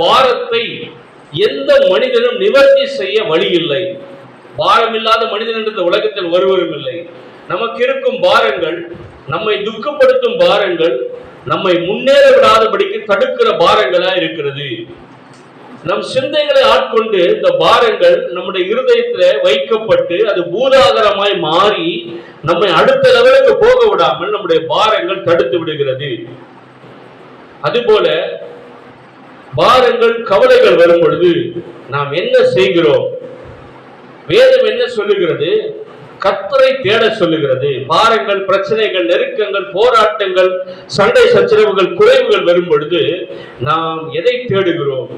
பாரத்தை எந்த மனிதனும் நிவர்த்தி செய்ய வழி இல்லை. பாரம் இல்லாத மனிதன் என்ற உலகத்தில் ஒருவரும் இல்லை. நமக்கு இருக்கும் பாரங்கள், நம்மை துக்கப்படுத்தும் பாரங்கள், நம்மை முன்னேற விடாதபடிக்கு தடுக்கிற பாரங்களா இருக்கிறது. நம் சிந்தைகளை ஆட்கொண்டு இந்த பாரங்கள் நம்முடைய இருதயத்தில் வைக்கப்பட்டு அது பூதாகரமாய் மாறி நம்மை அடுத்த லெவலுக்கு போக விடாமல் நம்முடைய பாரங்கள் தடுத்து விடுகிறது. அதுபோல பாரங்கள், கவலைகள் வரும் பொழுது நாம் என்ன செய்கிறோம்? வேதம் என்ன சொல்லுகிறது? கர்த்தரை தேட சொல்லுகிறது. பாரங்கள், பிரச்சனைகள், நெருக்கங்கள், போராட்டங்கள், சண்டை சச்சரவுகள், குறைவுகள் வரும் பொழுது நாம் எதை தேடுகிறோம்?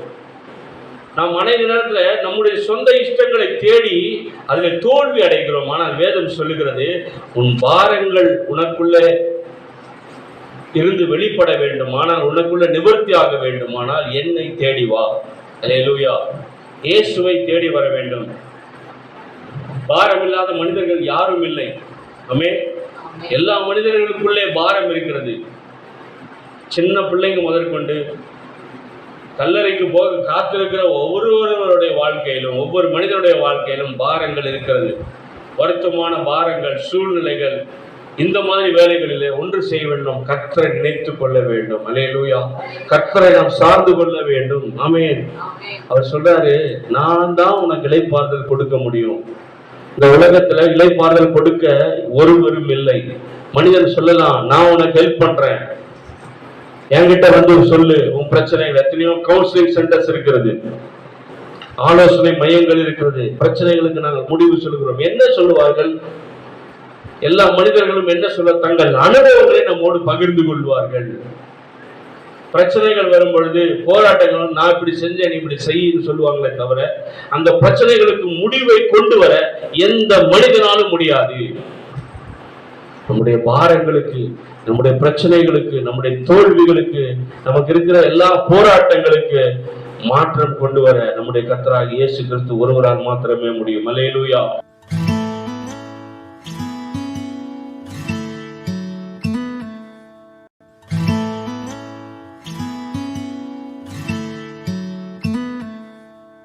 நாம் அனைத்து நேரத்தில் நம்முடைய சொந்த இஷ்டங்களை தேடி அதில் தோல்வி அடைகிறோம். ஆனால் வேதம் சொல்லுகிறது, உன் பாரங்கள் உனக்குள்ளே இருந்து வெளிப்பட வேண்டுமானால், உனக்குள்ள நிவர்த்தி ஆக வேண்டுமானால் என்னை தேடி வா. அல்லேலூயா. இயேசுவை தேடி வர வேண்டும். பாரம் இல்லாத மனிதர்கள் யாரும் இல்லை. ஆமென். எல்லா மனிதர்களுக்குள்ளே பாரம் இருக்கிறது. சின்ன பிள்ளைங்க முதற்கொண்டு கல்லறைக்கு போக காத்திருக்கிற ஒவ்வொருவருடைய வாழ்க்கையிலும், ஒவ்வொரு மனிதனுடைய வாழ்க்கையிலும் பாரங்கள் இருக்கிறது. வருத்தமான பாரங்கள், சூழ்நிலைகள். இந்த மாதிரி வேலைகளிலே ஒன்று செய்ய வேண்டும், கர்த்தரை நினைத்துக் கொள்ள வேண்டும். அல்லேலூயா. கர்த்தரை நாம் சார்ந்து கொள்ள வேண்டும். ஆமென். அவர் சொல்றாரு, நான் தான் உனக்கு இளைப்பாறுதல் கொடுக்க முடியும். இந்த உலகத்துல இளைப்பாறுதல் கொடுக்க ஒருவரும் இல்லை. மனிதன் சொல்லலாம், நான் உனக்கு ஹெல்ப் பண்றேன், என்கிட்ட வந்து சொல்லு உன் பிரச்சனைகள். எத்தனையோ கவுன்சிலிங் சென்டர்ஸ் இருக்கிறது, ஆலோசனை மையங்கள் இருக்கிறது. பிரச்சனைகளுக்கு நாங்கள் முடிவு சொல்லுகிறோம். என்ன சொல்லுவார்கள்? எல்லா மனிதர்களும் என்ன சொல்ல? தங்கள் அனுபவங்களை நம்மோடு பகிர்ந்து கொள்வார்கள். பிரச்சனைகள் வரும் பொழுது, போராட்டங்களும் நான் இப்படி செஞ்சேன் நீ இப்படி செய்யன்னு சொல்லுவாங்களே தவிர அந்த பிரச்சனைகளுக்கு முடிவை கொண்டு வர எந்த மனிதனாலும் முடியாது. நம்முடைய பாரங்களுக்கு, நம்முடைய பிரச்சனைகளுக்கு, நம்முடைய தோல்விகளுக்கு, நமக்கு இருக்கிற எல்லா போராட்டங்களுக்கு மாற்றம் கொண்டு வர நம்முடைய கர்த்தராகிய இயேசு கிறிஸ்து ஒருவரால் மாத்திரமே முடியும். அல்லேலூயா.